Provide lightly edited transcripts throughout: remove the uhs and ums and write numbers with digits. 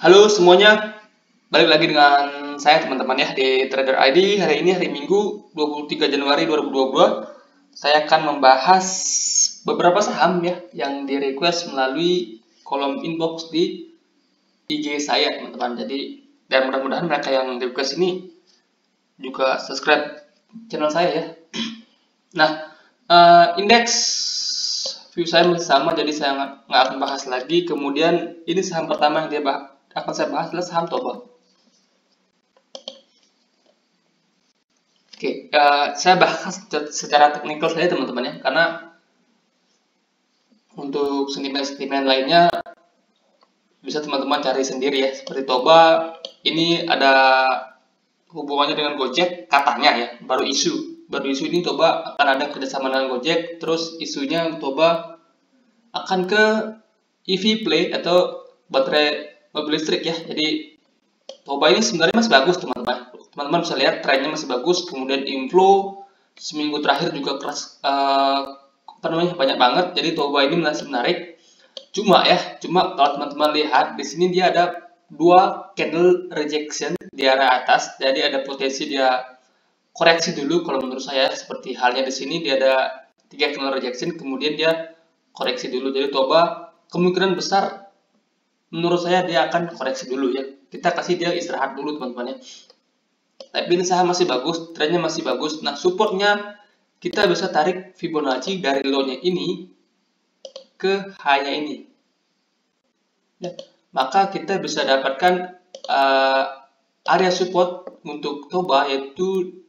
Halo semuanya, balik lagi dengan saya teman-teman ya di Trader ID. Hari ini hari Minggu 23 Januari 2022. Saya akan membahas beberapa saham ya yang di request melalui kolom inbox di IG saya teman-teman. Jadi dan mudah-mudahan mereka yang request ini juga subscribe channel saya ya. Nah, indeks view saya masih sama, jadi saya nggak akan bahas lagi. Kemudian ini saham pertama yang akan saya bahas adalah saham Toba. Oke, saya bahas secara teknikal saja teman-teman ya, karena untuk sentimen-sentimen lainnya bisa teman-teman cari sendiri ya. Seperti Toba, ini ada hubungannya dengan Gojek katanya ya, baru isu ini Toba akan ada kerjasama dengan Gojek. Terus isunya Toba akan ke EV play atau baterai mobil listrik ya. Jadi Toba ini sebenarnya masih bagus teman-teman. Teman-teman bisa lihat trennya masih bagus. Kemudian inflow seminggu terakhir juga banyak banget. Jadi Toba ini masih menarik. Cuma kalau teman-teman lihat di sini dia ada dua candle rejection di area atas. Jadi ada potensi dia koreksi dulu kalau menurut saya, seperti halnya di sini dia ada 3 candle rejection, kemudian dia koreksi dulu. Jadi Toba kemungkinan besar menurut saya dia akan koreksi dulu ya. Kita kasih dia istirahat dulu teman-teman ya. Tapi ini saham masih bagus, trennya masih bagus. Nah, supportnya kita bisa tarik Fibonacci dari low-nya ini ke high-nya ini. Ya, maka kita bisa dapatkan area support untuk Toba yaitu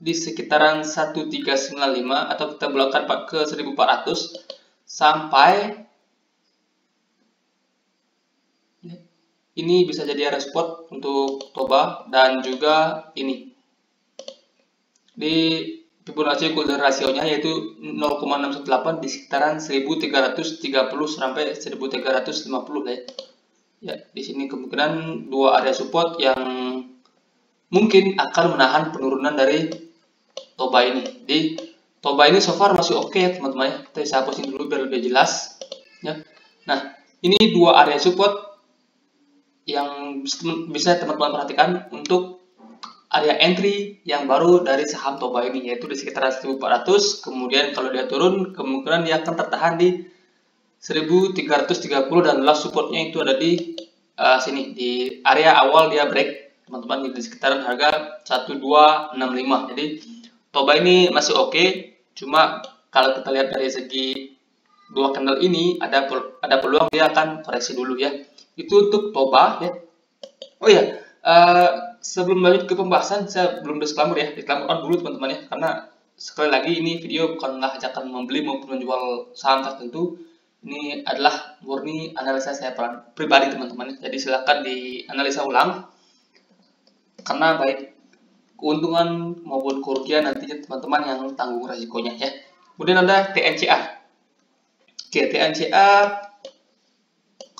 di sekitaran 1395 atau kita belokkan ke 1400 sampai ini bisa jadi area support untuk Toba, dan juga ini di Fibonacci golden ratio-nya yaitu 0,618 di sekitaran 1330 sampai 1350 ya. Ya, di sini kemungkinan dua area support yang mungkin akan menahan penurunan dari Toba ini. Di Toba ini so far masih oke ya teman-teman ya. Saya hapusin dulu biar lebih jelas ya. Nah, ini dua area support yang bisa teman-teman perhatikan untuk area entry yang baru dari saham Toba ini, yaitu di sekitar 1400. Kemudian kalau dia turun kemungkinan dia akan tertahan di 1330 dan last supportnya itu ada di sini di area awal dia break teman-teman, di sekitaran harga 1265. Jadi Toba ini masih oke, cuma kalau kita lihat dari segi dua candle ini ada peluang dia akan koreksi dulu ya. Itu untuk Toba ya. Oh ya, sebelum lanjut ke pembahasan, saya belum disclaimer ya, disclaimer dulu teman-teman ya, karena sekali lagi ini video bukanlah ajakan membeli maupun menjual saham tertentu. Ini adalah murni analisa saya pribadi teman-teman ya. Jadi silakan dianalisa ulang, karena baik keuntungan maupun kerugian nantinya teman-teman yang tanggung resikonya ya. Kemudian ada TNCA. Oke, TNCA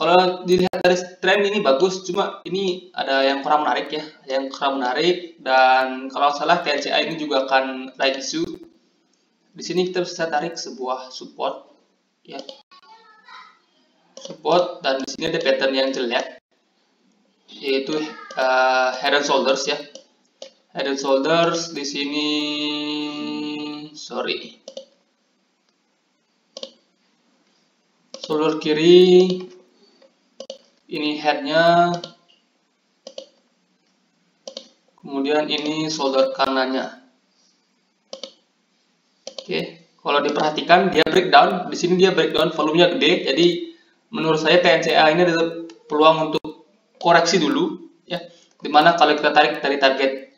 kalau dilihat dari tren ini bagus, cuma ini ada yang kurang menarik ya, dan kalau salah TNCA ini juga akan naik isu. Di sini kita bisa tarik sebuah support ya, dan di sini ada pattern yang jelek yaitu head and shoulders ya. Head and shoulders di sini, shoulder kiri ini headnya, kemudian ini shoulder kanannya. Oke, kalau diperhatikan dia breakdown, di sini dia breakdown volumenya gede, jadi menurut saya TNCA ini ada peluang untuk koreksi dulu ya. Dimana kalau kita tarik dari target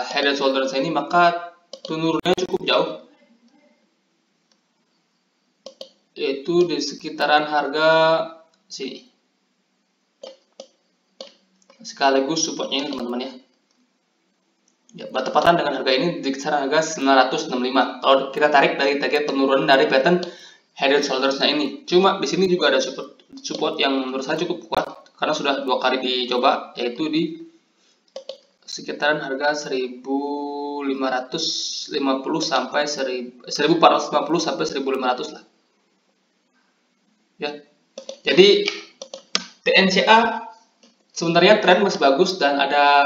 head and shoulders ini, maka penurunannya cukup jauh, yaitu di sekitaran harga sini. Sekaligus supportnya ini teman-teman ya. Ya, bertepatan dengan harga ini di kisaran harga 965. Kalau kita tarik dari target penurunan dari pattern head and shoulders-nya ini. Cuma di sini juga ada support yang menurut saya cukup kuat karena sudah 2 kali dicoba, yaitu di sekitaran harga 1550 sampai 1450 sampai 1500 lah. Ya. Jadi TNCA sebenarnya tren masih bagus dan ada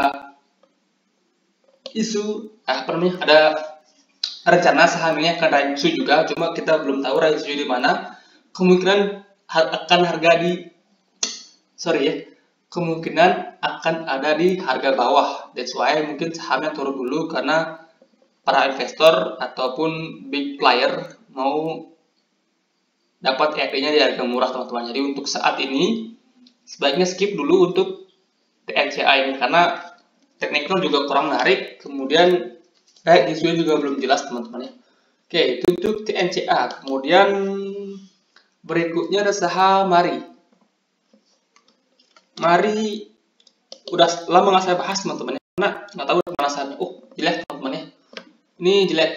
isu ada rencana sahamnya akan raih isu juga, cuma kita belum tahu raih isu di mana. Kemungkinan akan harga di kemungkinan akan ada di harga bawah. That's why mungkin sahamnya turun dulu karena para investor ataupun big player mau dapat EV-nya di harga murah, teman-teman. Jadi untuk saat ini sebaiknya skip dulu untuk TNCA ini karena teknikal juga kurang menarik, kemudian isunya juga belum jelas, teman-teman ya. Oke, itu untuk TNCA. Kemudian berikutnya ada saham Mari udah lama nggak saya bahas, teman-teman ya, karena nggak tahu mana sahamnya. Jelek, teman-teman ya. Ini jelek.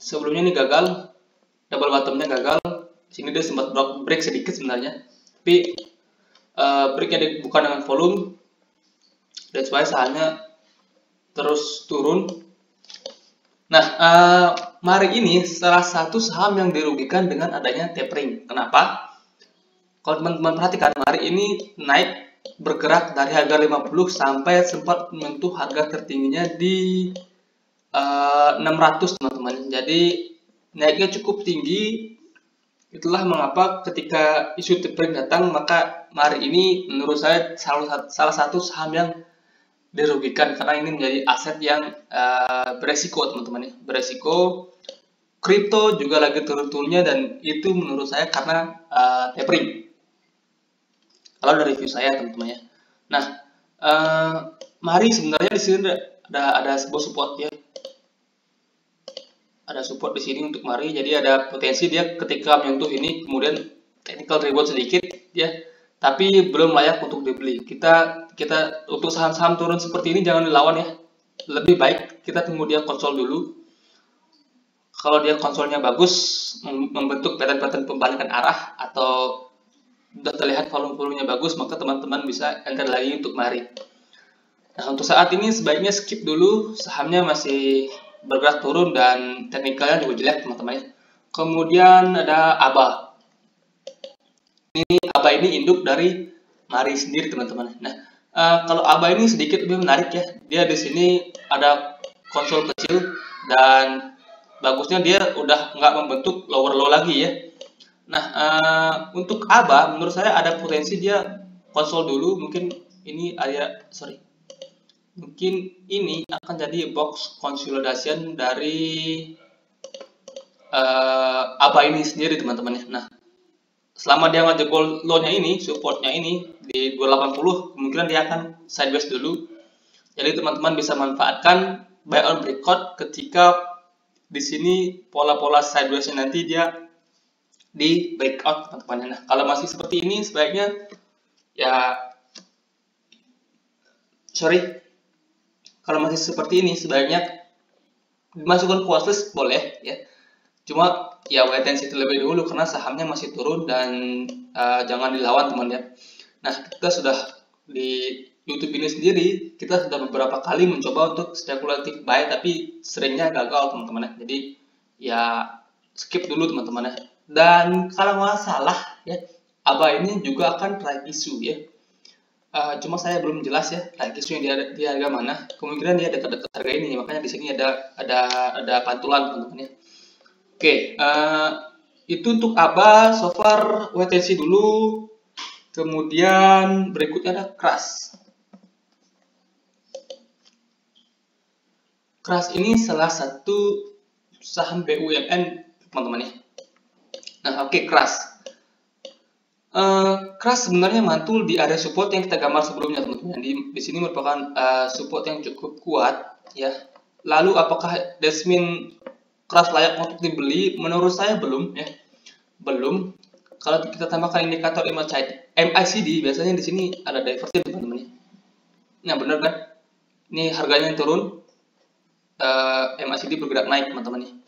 Sebelumnya ini gagal, double bottomnya gagal. Sini dia sempat break sedikit sebenarnya, tapi breaknya bukan dengan volume. That's why sahamnya terus turun. Nah, Mari ini salah satu saham yang dirugikan dengan adanya tapering. Kenapa? Kalau teman-teman perhatikan, Mari ini naik bergerak dari harga 50 sampai sempat menyentuh harga tertingginya di 600, teman-teman. Jadi naiknya cukup tinggi. Itulah mengapa ketika isu tapering datang, maka Mari ini menurut saya salah satu saham yang dirugikan karena ini menjadi aset yang beresiko, teman-teman ya. Beresiko. Kripto juga lagi turun-turunnya dan itu menurut saya karena tapering. Kalau dari review saya, teman-teman ya. Nah, Mari sebenarnya di sini ada sebuah support ya. Ada support di sini untuk Mari, jadi ada potensi dia ketika menyentuh ini kemudian technical rebound sedikit ya, tapi belum layak untuk dibeli. Kita untuk saham-saham turun seperti ini jangan dilawan ya. Lebih baik kita tunggu dia konsol dulu. Kalau dia konsolnya bagus, membentuk pattern-pattern pembalikan arah atau sudah terlihat volume-volumenya bagus, maka teman-teman bisa enter lagi untuk Mari. Nah, untuk saat ini sebaiknya skip dulu, sahamnya masih bergerak turun dan teknikalnya juga jelek, teman-teman ya. Kemudian ada ABA. ABA ini induk dari Mari sendiri, teman-teman. Nah, kalau ABA ini sedikit lebih menarik ya. Dia di sini ada konsol kecil dan bagusnya dia udah nggak membentuk lower low lagi ya. Nah, untuk ABA menurut saya ada potensi dia konsol dulu, mungkin ini mungkin ini akan jadi box consolidation dari ABA ini sendiri, teman-teman ya. Nah, selama dia ngejebol low-nya ini, supportnya ini di 280, kemungkinan dia akan sideways dulu. Jadi teman-teman bisa manfaatkan buy on breakout ketika di sini pola-pola sideways nanti dia di breakout, teman-teman. Nah, kalau masih seperti ini sebaiknya kalau masih seperti ini sebaiknya dimasukkan ke watchlist boleh ya. Cuma ya wait and see terlebih dulu karena sahamnya masih turun dan jangan dilawan, teman ya. Nah, kita sudah di YouTube ini sendiri kita sudah beberapa kali mencoba untuk spekulatif buy tapi seringnya gagal, teman-teman ya. Jadi ya skip dulu, teman-teman ya. Dan kalau nggak salah ya, ABA ini juga akan raih isu ya. Cuma saya belum jelas ya raih isu yang di harga mana. Kemungkinan dia dekat-dekat harga ini, makanya di sini ada pantulan, teman-teman ya. Oke, itu untuk ABA. So far wait and see dulu. Kemudian berikutnya ada Crush. Crush ini salah satu saham BUMN, teman-teman ya. Nah, oke, Crush. Crush sebenarnya mantul di area support yang kita gambar sebelumnya, teman-teman. Di sini merupakan support yang cukup kuat ya. Lalu apakah that mean Crush layak untuk dibeli? Menurut saya belum ya. Belum. Kalau kita tambahkan indikator MACD, biasanya di sini ada divergence, teman-teman. Nah, benar kan? Ini harganya yang turun, MACD bergerak naik, teman-teman.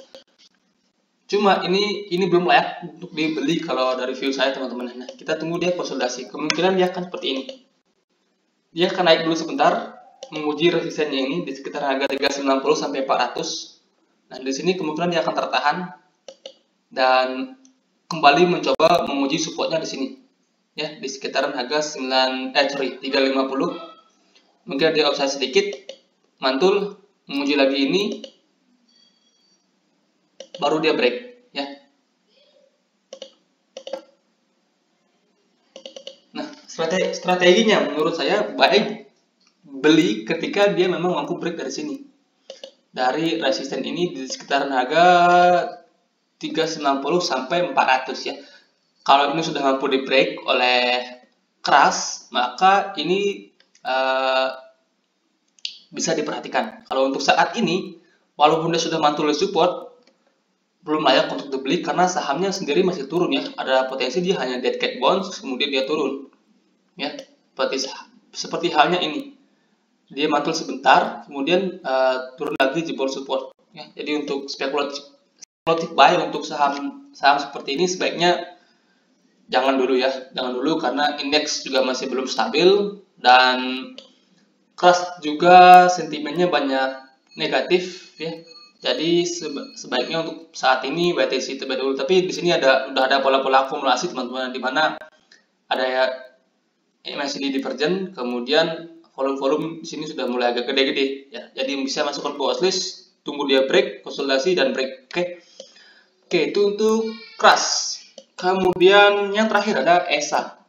Cuma ini belum layak untuk dibeli kalau dari view saya, teman-teman. Nah, kita tunggu dia konsolidasi. Kemungkinan dia akan seperti ini. Dia akan naik dulu sebentar, menguji resistennya ini di sekitar harga 390 sampai 400. Nah, di sini kemungkinan dia akan tertahan dan kembali mencoba menguji supportnya di sini. ya di sekitaran harga 350. Mungkin dia upside sedikit, mantul, menguji lagi ini, baru dia break ya. Nah, strateginya menurut saya baik beli ketika dia memang mampu break dari sini. Dari resisten ini di sekitaran harga 390 sampai 400 ya. Kalau ini sudah mampu di break oleh keras, maka ini bisa diperhatikan. Kalau untuk saat ini, walaupun dia sudah mantul di support, belum layak untuk dibeli karena sahamnya sendiri masih turun ya. Ada potensi dia hanya dead cat bounce, kemudian dia turun. Ya, seperti halnya ini. Dia mantul sebentar, kemudian turun lagi jebol support. Ya, jadi untuk spekulatif buy untuk saham seperti ini sebaiknya jangan dulu ya, jangan dulu karena indeks juga masih belum stabil dan keras juga, sentimennya banyak negatif ya. Jadi sebaiknya untuk saat ini WTC terlebih dahulu. Tapi di sini udah ada pola-pola akumulasi teman-teman, di mana ada ya MACD divergent, kemudian volume di sini sudah mulai agak gede-gede ya. Jadi bisa masukkan ke watchlist, tunggu dia break, konsolidasi dan break. Oke, itu untuk keras. Kemudian yang terakhir ada ESA.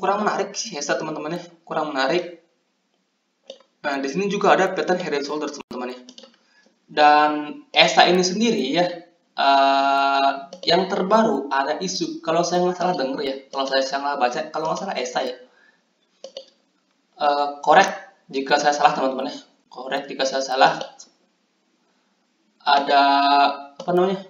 Kurang menarik sih ESA teman-teman ya, kurang menarik. Nah, di sini juga ada pattern head and shoulders teman-teman ya. Dan ESA ini sendiri ya, yang terbaru ada isu, kalau saya nggak salah denger ya, kalau saya salah baca, kalau nggak salah ESA ya. Korek jika saya salah teman-teman ya, korek jika saya salah. Ada apa namanya?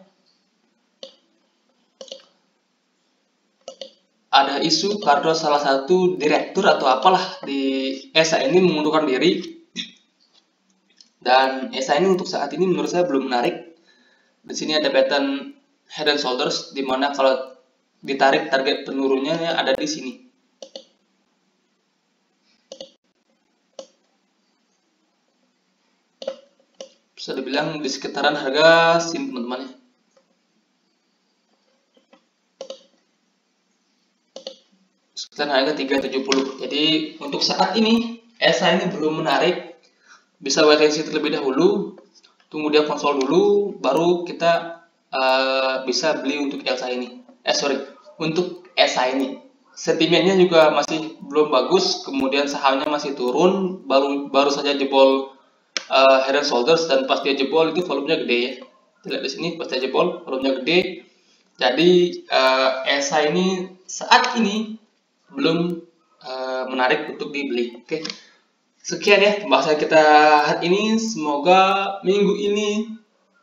Ada isu karena salah satu direktur atau apalah di ESA ini mengundurkan diri, dan ESA ini untuk saat ini menurut saya belum menarik. Di sini ada pattern head and shoulders, di mana kalau ditarik target penurunnya ada di sini. Bisa dibilang di sekitaran harga sini teman-teman ya. Sekitar harga 370. Jadi untuk saat ini ESA ini belum menarik, bisa wait and see terlebih dahulu, tunggu dia konsol dulu, baru kita bisa beli untuk ESA ini. Untuk ESA ini sentimennya juga masih belum bagus, kemudian sahamnya masih turun, baru saja jebol head and shoulders, dan pas dia jebol itu volumenya gede ya. Lihat di sini pas dia jebol volumenya gede. Jadi ESA ini saat ini belum menarik untuk dibeli. Oke. Sekian ya pembahasan kita hari ini. Semoga minggu ini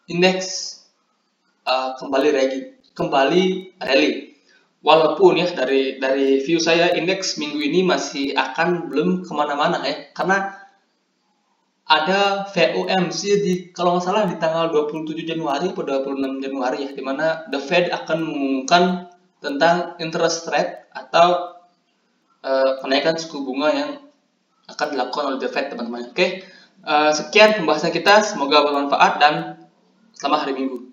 indeks kembali rally. Walaupun ya dari view saya indeks minggu ini masih akan belum kemana-mana ya, karena ada FOMC kalau nggak salah di tanggal 27 Januari atau 26 Januari ya, dimana The Fed akan mengumumkan tentang interest rate atau kenaikan suku bunga yang akan dilakukan oleh The Fed teman-teman. Oke, sekian pembahasan kita, semoga bermanfaat dan selamat hari Minggu.